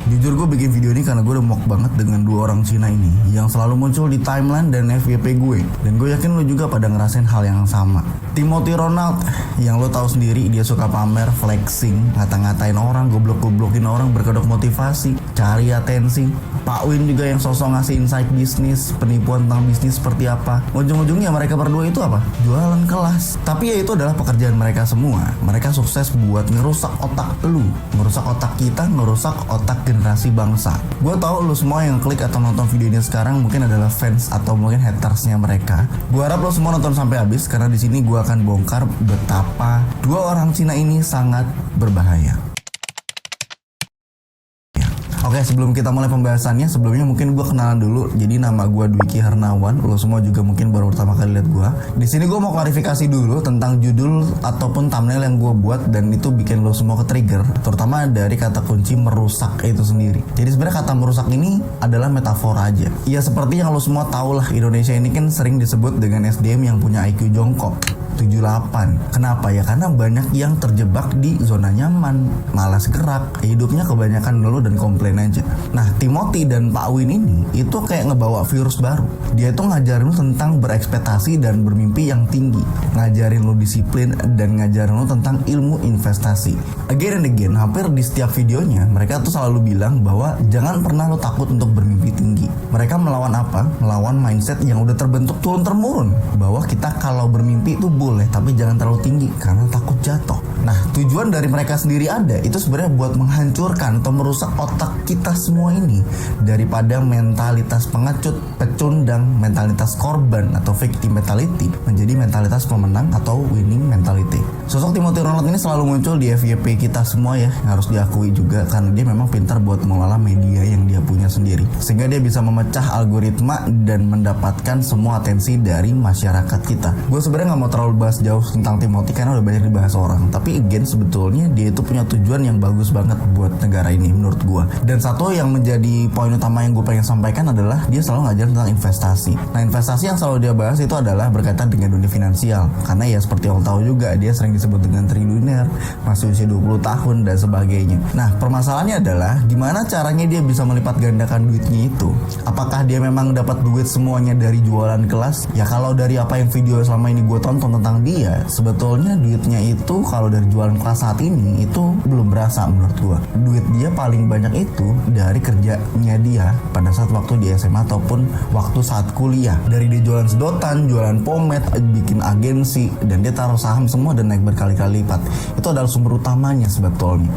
Jujur gue bikin video ini karena gue udah muak banget dengan dua orang Cina ini yang selalu muncul di timeline dan FYP gue. Dan gue yakin lo juga pada ngerasain hal yang sama. Timothy Ronald, yang lo tahu sendiri dia suka pamer, flexing, ngata-ngatain orang, goblok-goblokin orang, berkedok motivasi, cari atensi. Pak Win juga yang sosok ngasih insight bisnis, penipuan tentang bisnis seperti apa. Ujung-ujungnya mereka berdua itu apa? Jualan kelas. Tapi ya itu adalah pekerjaan mereka semua. Mereka sukses buat ngerusak otak lu, ngerusak otak kita, ngerusak otak generasi bangsa. Gue tahu lu semua yang klik atau nonton video ini sekarang mungkin adalah fans atau mungkin hatersnya mereka. Gue harap lu semua nonton sampai habis karena di sini gue akan bongkar betapa dua orang Cina ini sangat berbahaya. Oke, sebelum kita mulai pembahasannya, sebelumnya mungkin gue kenalan dulu. Jadi nama gue Dwiki Hernawan. Lo semua juga mungkin baru pertama kali lihat gue. Di sini gue mau klarifikasi dulu tentang judul ataupun thumbnail yang gue buat dan itu bikin lo semua ke-trigger, terutama dari kata kunci merusak itu sendiri. Jadi sebenarnya kata merusak ini adalah metafora aja. Ya seperti yang lo semua tahu lah, Indonesia ini kan sering disebut dengan SDM yang punya IQ jongkok 78. Kenapa ya? Karena banyak yang terjebak di zona nyaman, malas gerak, hidupnya kebanyakan ngeluh dan komplain aja. Nah, Timothy dan Pak Win ini itu kayak ngebawa virus baru. Dia itu ngajarin lu tentang berekspektasi dan bermimpi yang tinggi, ngajarin lu disiplin dan ngajarin lu tentang ilmu investasi. Again and again, hampir di setiap videonya mereka tuh selalu bilang bahwa jangan pernah lu takut untuk bermimpi tinggi. Mereka melawan apa? Melawan mindset yang udah terbentuk turun-temurun bahwa kita kalau bermimpi itu boleh, tapi jangan terlalu tinggi karena takut jatuh. Nah, tujuan dari mereka sendiri ada itu sebenarnya buat menghancurkan atau merusak otak kita semua ini daripada mentalitas pengecut, pecundang, mentalitas korban atau victim mentality menjadi mentalitas pemenang atau winning mentality. Sosok Timothy Ronald ini selalu muncul di FYP kita semua ya, harus diakui juga karena dia memang pintar buat mengelola media yang dia punya sendiri, sehingga dia bisa memecah algoritma dan mendapatkan semua atensi dari masyarakat kita. Gue sebenarnya nggak mau terlalu bahas jauh tentang Timothy karena udah banyak dibahas orang, tapi again sebetulnya dia itu punya tujuan yang bagus banget buat negara ini menurut gue. Dan satu yang menjadi poin utama yang gue pengen sampaikan adalah dia selalu ngajarin tentang investasi. Nah, investasi yang selalu dia bahas itu adalah berkaitan dengan dunia finansial, karena ya seperti yang tahu juga dia sering disebut dengan triliuner, masih usia 20 tahun dan sebagainya. Nah, permasalahannya adalah gimana caranya dia bisa melipat gandakan duitnya itu. Apakah dia memang dapat duit semuanya dari jualan kelas? Ya kalau dari apa yang video selama ini gue tonton tentang dia, sebetulnya duitnya itu kalau dari jualan kelas saat ini itu belum berasa menurut gue. Duit dia paling banyak itu dari kerjanya dia pada saat waktu di SMA ataupun waktu saat kuliah. Dari dia jualan sedotan, jualan pomade, bikin agensi, dan dia taruh saham semua dan naik berkali-kali lipat. Itu adalah sumber utamanya sebetulnya.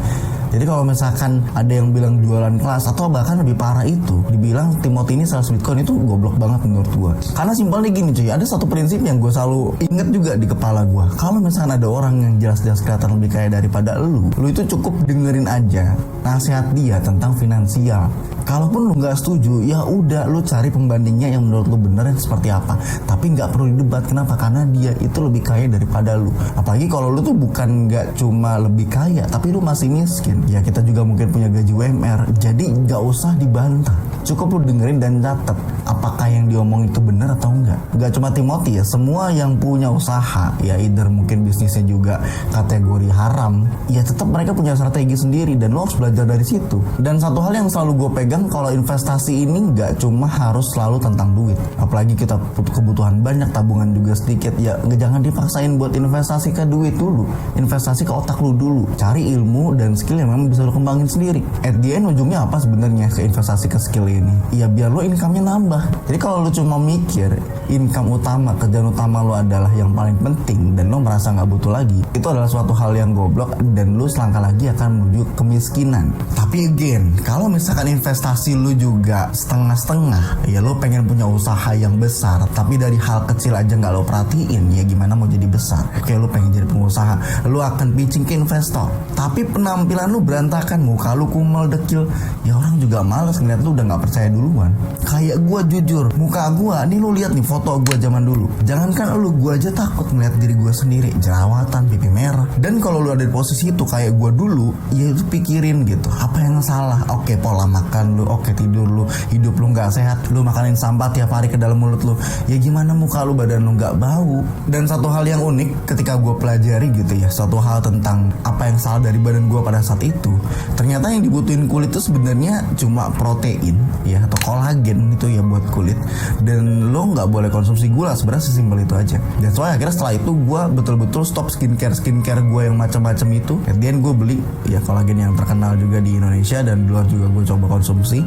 Jadi kalau misalkan ada yang bilang jualan kelas atau bahkan lebih parah itu dibilang Timothy ini sales Bitcoin, itu goblok banget menurut gue. Karena simpelnya gini cuy, ada satu prinsip yang gue selalu inget juga di kepala gue. Kalau misalkan ada orang yang jelas-jelas kelihatan lebih kaya daripada lu itu cukup dengerin aja nasihat dia tentang finansial. Kalaupun lu nggak setuju, ya udah lu cari pembandingnya yang menurut lu bener yang seperti apa. Tapi nggak perlu didebat. Kenapa? Karena dia itu lebih kaya daripada lu. Apalagi kalau lu tuh bukan nggak cuma lebih kaya, tapi lu masih miskin. Ya kita juga mungkin punya gaji UMR. Jadi nggak usah dibantah. Cukup lu dengerin dan catat apakah yang diomong itu benar atau enggak. Nggak cuma Timothy ya, semua yang punya usaha, ya either mungkin bisnisnya juga kategori haram, ya tetap mereka punya strategi sendiri dan lo harus belajar dari situ. Dan satu hal yang selalu gue pegang, kalau investasi ini nggak cuma harus selalu tentang duit. Apalagi kita kebutuhan banyak, tabungan juga sedikit, ya jangan dipaksain buat investasi ke duit dulu. Investasi ke otak lu dulu. Cari ilmu dan skill yang memang bisa lo kembangin sendiri. At the end ujungnya apa sebenarnya ke investasi ke skill ini? Ya biar lo income-nya nambah. Jadi kalau lo cuma mikir income utama, kerjaan utama lo adalah yang paling penting dan lo merasa nggak butuh lagi, itu adalah suatu hal yang goblok dan lo selangkah lagi akan menuju kemiskinan. Tapi again, kalau misalkan investasi lo juga setengah-setengah, ya lo pengen punya usaha yang besar tapi dari hal kecil aja nggak lo perhatiin, ya gimana mau jadi besar? Kayak lo pengen jadi pengusaha, lo akan pitching ke investor tapi penampilan lo berantakan, muka lo kumel dekil, ya orang juga males ngeliat lo udah nggak percaya duluan. Kayak gue jujur, muka gue, nih lu lihat nih foto gue zaman dulu. Jangankan lu, gue aja takut melihat diri gue sendiri, jerawatan, pipi merah. Dan kalau lu ada di posisi itu kayak gue dulu, ya itu pikirin gitu, apa yang salah? Oke, pola makan lu, oke tidur lu, hidup lu nggak sehat, lu makanin sampah tiap hari ke dalam mulut lu. Ya gimana muka lu, badan lu nggak bau? Dan satu hal yang unik ketika gue pelajari gitu ya, satu hal tentang apa yang salah dari badan gue pada saat itu, ternyata yang dibutuhin kulit itu sebenarnya cuma protein ya, atau kolagen itu ya buat kulit. Dan lo nggak boleh konsumsi gula, sebenarnya sesimpel itu aja. Dan soalnya akhirnya setelah itu gue betul-betul stop skincare gue yang macam-macam itu. Kemudian gue beli ya kolagen yang terkenal juga di Indonesia, dan di luar juga gue coba konsumsi,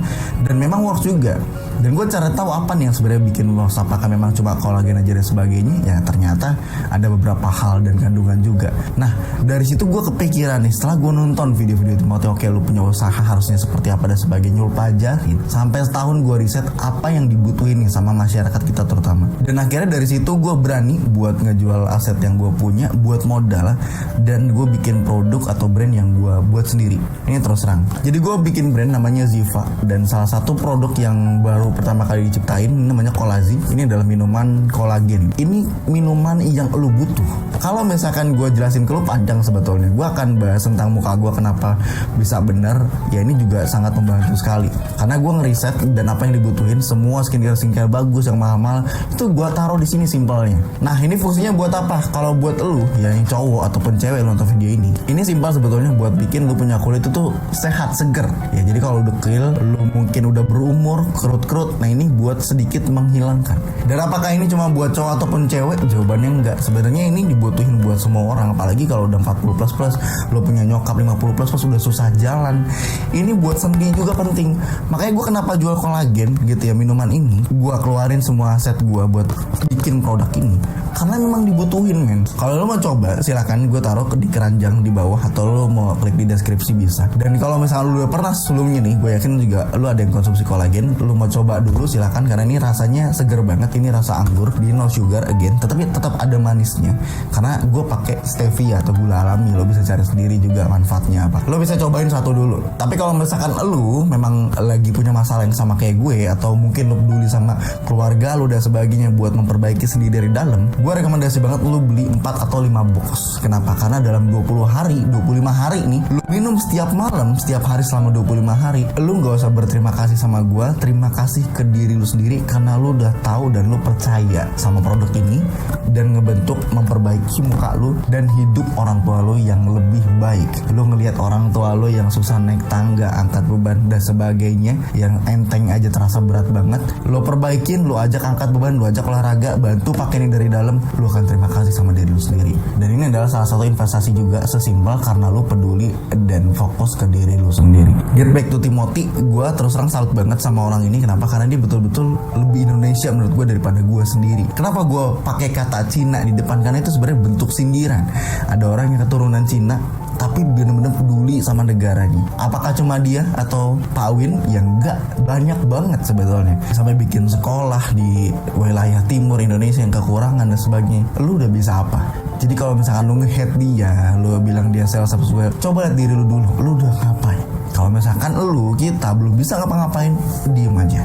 dan memang works juga. Dan gue cari tahu apa nih yang sebenarnya bikin works, apakah memang cuma kolagen aja dan sebagainya. Ya ternyata ada beberapa hal dan kandungan juga. Nah dari situ gue kepikiran nih, setelah gue nonton video-video Timothy, oke lu punya usaha harusnya seperti apa dan sebagainya, lu pelajarin. Sampai setahun gue riset apa yang dibutuhin nih sama masyarakat kita terutama. Dan akhirnya dari situ gue berani buat ngejual aset yang gue punya, buat modal, dan gue bikin produk atau brand yang gue buat sendiri. Ini terus terang. Jadi gue bikin brand namanya Ziva, dan salah satu produk yang baru pertama kali diciptain namanya Kolazi. Ini adalah minuman kolagen. Ini minuman yang lu butuh. Kalau misalkan gue jelasin ke lu panjang sebetulnya. Gue akan bahas tentang muka gue kenapa bisa benar. Ya ini juga sangat membantu sekali. Karena gue ngeriset dan apa yang dibutuhin, semua skincare bagus yang mahal-mahal itu gue taruh di sini simpelnya. Nah ini fungsinya buat apa? Kalau buat lu ya yang cowok ataupun cewek lu nonton video ini simpel sebetulnya buat bikin lu punya kulit itu tuh sehat, seger. Ya jadi kalau dekil, lu mungkin udah berumur, kerut-kerut, nah ini buat sedikit menghilangkan. Dan apakah ini cuma buat cowok ataupun cewek? Jawabannya enggak. Sebenarnya ini dibutuhin buat semua orang, apalagi kalau udah 40 plus, lu punya nyokap 50 plus udah susah jalan. Ini buat sendi juga penting. Makanya gue kenapa jual kolagen gitu ya, minuman ini. Gue keluarin semua aset gue buat bikin produk ini karena memang dibutuhin, men. Kalau lo mau coba silakan, gue taruh di keranjang di bawah, atau lo mau klik di deskripsi bisa. Dan kalau misalnya lo udah pernah sebelumnya nih, gue yakin juga lo ada yang konsumsi kolagen, lo mau coba dulu silakan, karena ini rasanya seger banget. Ini rasa anggur, di no sugar again, tetapi tetap ada manisnya karena gue pakai stevia atau gula alami. Lo bisa cari sendiri juga manfaatnya apa. Lo bisa cobain satu dulu. Tapi kalau misalkan lo memang lagi punya masalah yang sama kayak gue, atau mungkin lo peduli sama keluarga lo dan sebagainya buat memperbaiki sendiri dari dalam, gue rekomendasi banget lu beli 4 atau 5 box. Kenapa? Karena dalam 20 hari, 25 hari nih, lu minum setiap malam, setiap hari selama 25 hari. Lu gak usah berterima kasih sama gue, terima kasih ke diri lu sendiri, karena lu udah tahu dan lu percaya sama produk ini, dan ngebentuk memperbaiki muka lu dan hidup orang tua lu yang lebih baik. Lu ngelihat orang tua lu yang susah naik tangga, angkat beban dan sebagainya, yang enteng aja terasa berat banget, lu perbaikin, lu ajak angkat beban, lu ajak olahraga, bantu pakai ini dari dalam, lu akan terima kasih sama diri lu sendiri. Dan ini adalah salah satu investasi juga, sesimpel karena lu peduli dan fokus ke diri lu sendiri. Get back to Timothy, gue terus terang salut banget sama orang ini. Kenapa? Karena dia betul-betul lebih Indonesia menurut gue daripada gue sendiri. Kenapa gue pakai kata Cina di depan? Karena itu sebenarnya bentuk sindiran. Ada orang yang keturunan Cina tapi benar-benar peduli sama negaranya. Apakah cuma dia atau Pak Win? Ya enggak, banyak banget sebetulnya. Sampai bikin sekolah di wilayah timur Indonesia yang kekurangan dan sebagainya. Lu udah bisa apa? Jadi kalau misalkan lu nge-hate dia, lu bilang dia sales subscribe, coba lihat diri lu dulu, lu udah ngapain? Kalau misalkan kita belum bisa ngapa-ngapain, diem aja.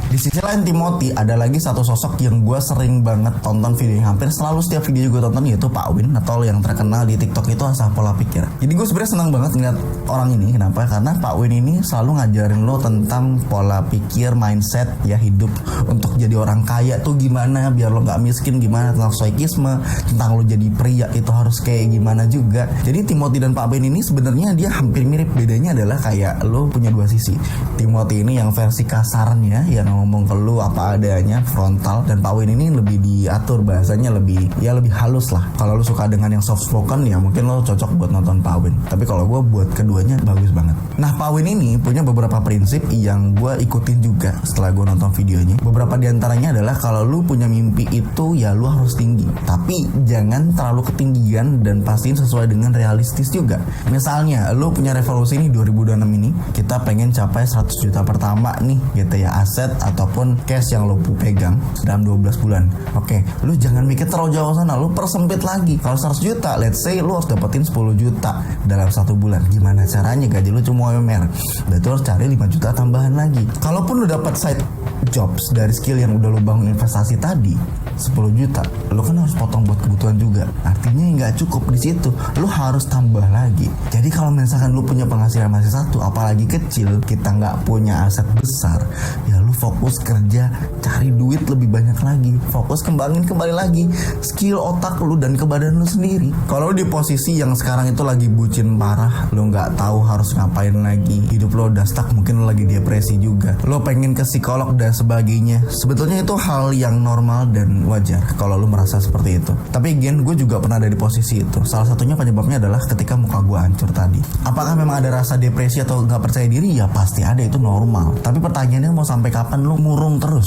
Di sisi lain Timothy, ada lagi satu sosok yang gue sering banget tonton video, yang hampir selalu setiap video gue tonton, yaitu Pak Win, atau yang terkenal di TikTok itu Asah Pola Pikir. Jadi gue sebenarnya senang banget ngeliat orang ini. Kenapa? Karena Pak Win ini selalu ngajarin lo tentang pola pikir, mindset ya, hidup untuk jadi orang kaya tuh gimana, biar lo nggak miskin gimana, tentang stoikisme, tentang lo jadi pria itu harus kayak gimana juga. Jadi Timothy dan Pak Win ini sebenarnya dia hampir mirip. Bedanya adalah kayak lo punya dua sisi. Timothy ini yang versi kasarnya, yang ngomong ke lu apa adanya, frontal, dan Pak Win ini lebih diatur bahasanya, lebih halus lah. Kalau lu suka dengan yang soft spoken ya mungkin lo cocok buat nonton Pak Win. Tapi kalau gue buat keduanya bagus banget. Nah Pak Win ini punya beberapa prinsip yang gue ikutin juga setelah gue nonton videonya. Beberapa diantaranya adalah kalau lu punya mimpi itu ya lu harus tinggi, tapi jangan terlalu ketinggian, dan pastiin sesuai dengan realistis juga. Misalnya lu punya revolusi nih 2026 ini, kita pengen capai 100 juta pertama nih gitu ya, aset ataupun cash yang lo pegang dalam 12 bulan. Oke, lu jangan mikir terlalu jauh sana, lu persempit lagi. Kalau 100 juta, let's say lu harus dapetin 10 juta dalam 1 bulan. Gimana caranya? Gaji lu cuma UMR, berarti lu harus cari 5 juta tambahan lagi. Kalaupun lu dapat side jobs dari skill yang udah lu bangun investasi tadi 10 juta, lu kan harus potong buat kebutuhan juga. Artinya nggak cukup di situ, lu harus tambah lagi. Jadi kalau misalkan lu punya penghasilan masih satu, apalagi kecil, kita nggak punya aset besar, ya lu fokus kerja, cari duit lebih banyak lagi, fokus kembangin kembali lagi skill otak lu dan ke badan lu sendiri. Kalau lu di posisi yang sekarang itu lagi bucin parah, lu nggak tahu harus ngapain lagi, hidup lu udah stuck, mungkin lu lagi depresi juga, lu pengen ke psikolog dan sebagainya, sebetulnya itu hal yang normal dan wajar kalau lu merasa seperti itu. Tapi again, gue juga pernah ada di posisi itu. Salah satunya penyebabnya adalah ketika muka gue hancur tadi. Apakah memang ada rasa depresi atau gak percaya diri? Ya pasti ada, itu normal. Tapi pertanyaannya, mau sampai kapan lu murung terus?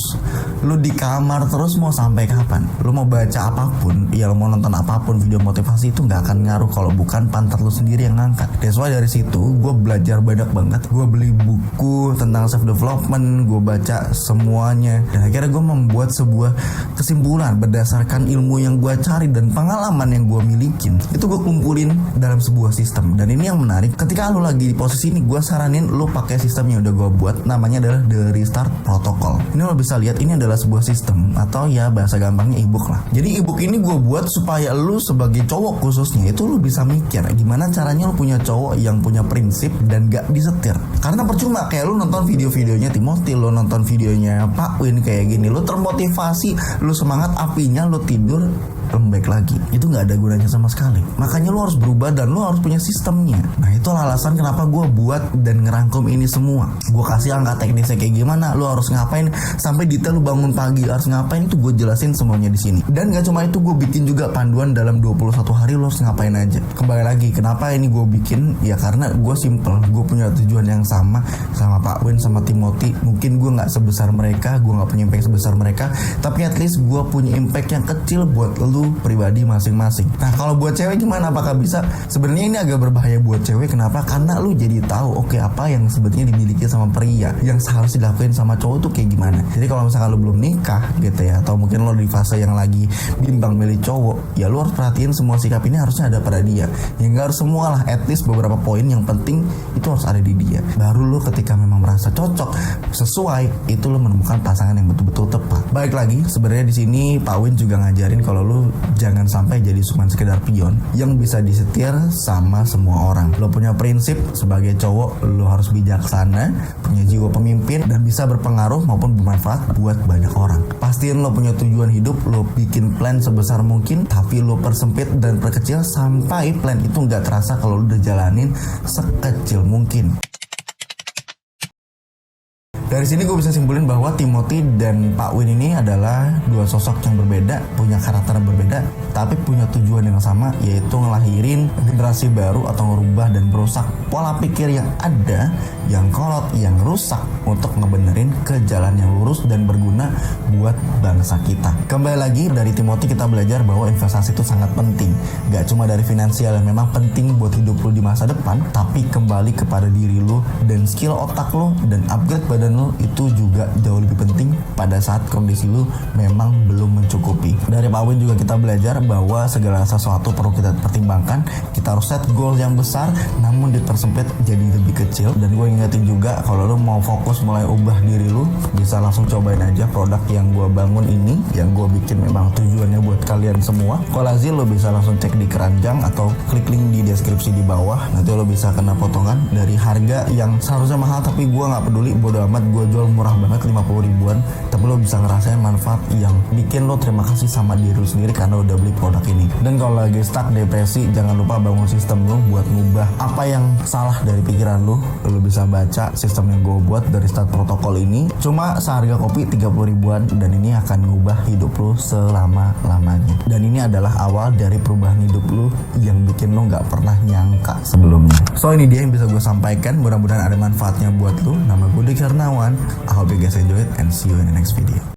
Lu di kamar terus mau sampai kapan? Lu mau baca apapun, ya lu mau nonton apapun video motivasi, itu gak akan ngaruh kalau bukan pantat lu sendiri yang ngangkat. That's why dari situ gue belajar banyak banget. Gue beli buku tentang self development, gue baca semuanya, dan akhirnya gue membuat sebuah kesimpulan berdasarkan ilmu yang gue cari dan pengalaman yang gue milikin. Itu gue kumpulin dalam sebuah sistem. Dan ini yang menarik, ketika lu lagi di posisi ini, gue saranin lu pakai sistem yang udah gue buat, namanya adalah The Restart Protocol. Ini lo bisa lihat, ini adalah sebuah sistem, atau ya bahasa gampangnya ebook lah. Jadi ebook ini gue buat supaya lu sebagai cowok khususnya itu lu bisa mikir gimana caranya lu punya cowok yang punya prinsip dan gak disetir. Karena percuma kayak lu nonton video-videonya Timothy, lu nonton videonya Pak Win kayak gini, lu termotivasi, lu semangat, apinya lu tidur lembek lagi, itu nggak ada gunanya sama sekali. Makanya lu harus berubah dan lu harus punya sistemnya. Nah, itu alasan kenapa gue buat dan ngerangkum ini semua. Gue kasih angka teknisnya kayak gimana, lu harus ngapain, sampai detail lu bangun pagi harus ngapain, itu gue jelasin semuanya di sini. Dan nggak cuma itu, gue bikin juga panduan dalam 21 hari lu harus ngapain aja. Kembali lagi, kenapa ini gue bikin? Ya karena gue simple, gue punya tujuan yang sama Pak Win, sama Timothy. Mungkin gue nggak sebesar mereka, gue nggak punya impact sebesar mereka, tapi at least gue punya impact yang kecil buat lu pribadi masing-masing. Nah, kalau buat cewek gimana? Apakah bisa? Sebenarnya ini agak berbahaya buat cewek. Kenapa? Karena lu jadi tahu oke, apa yang sebetulnya dimiliki sama pria yang seharusnya dilakuin sama cowok tuh kayak gimana. Jadi kalau misalkan lu belum nikah gitu ya, atau mungkin lu di fase yang lagi bimbang milih cowok, ya lu harus perhatiin semua sikap ini harusnya ada pada dia. Ya nggak harus semua lah, at least beberapa poin yang penting itu harus ada di dia. Baru lu ketika memang merasa cocok, sesuai, itu lu menemukan pasangan yang betul-betul tepat. Baik lagi, sebenarnya di sini Pak Win juga ngajarin kalau lu jangan sampai jadi cuma sekedar pion yang bisa disetir sama semua orang. Lo punya prinsip sebagai cowok, lo harus bijaksana, punya jiwa pemimpin, dan bisa berpengaruh maupun bermanfaat buat banyak orang. Pastiin lo punya tujuan hidup, lo bikin plan sebesar mungkin, tapi lo persempit dan perkecil sampai plan itu nggak terasa kalau lo udah jalanin sekecil mungkin. Dari sini gue bisa simpulin bahwa Timothy dan Pak Win ini adalah dua sosok yang berbeda, punya karakter yang berbeda, tapi punya tujuan yang sama, yaitu ngelahirin generasi baru atau ngerubah dan merusak pola pikir yang ada, yang kolot, yang rusak, untuk ngebenerin ke jalan yang lurus dan berguna buat bangsa kita. Kembali lagi, dari Timothy kita belajar bahwa investasi itu sangat penting. Gak cuma dari finansial yang memang penting buat hidup lo di masa depan, tapi kembali kepada diri lo dan skill otak lo dan upgrade badan lo, itu juga jauh lebih penting pada saat kondisi lu memang belum mencukupi. Dari Pak Win juga kita belajar bahwa segala sesuatu perlu kita pertimbangkan. Kita harus set goal yang besar namun dipersempit jadi lebih kecil. Dan gue ingetin juga, kalau lu mau fokus mulai ubah diri lu, bisa langsung cobain aja produk yang gue bangun ini, yang gue bikin memang tujuannya buat kalian semua. Kolazil lo bisa langsung cek di keranjang atau klik link di deskripsi di bawah. Nanti lo bisa kena potongan dari harga yang seharusnya mahal, tapi gue gak peduli, bodo amat. Gue jual murah banget 50 ribuan, tapi lo bisa ngerasain manfaat yang bikin lo terima kasih sama diri lo sendiri karena udah beli produk ini. Dan kalau lagi stuck depresi, jangan lupa bangun sistem lo buat ngubah apa yang salah dari pikiran lo. Lo bisa baca sistem yang gue buat dari Start Protokol ini, cuma seharga kopi 30 ribuan, dan ini akan ngubah hidup lo selama-lamanya. Dan ini adalah awal dari perubahan hidup lo yang bikin lo gak pernah nyangka sebelumnya. So ini dia yang bisa gue sampaikan, mudah-mudahan ada manfaatnya buat lo. Nama gue Diki Hernawan. I hope you guys enjoy it and see you in the next video.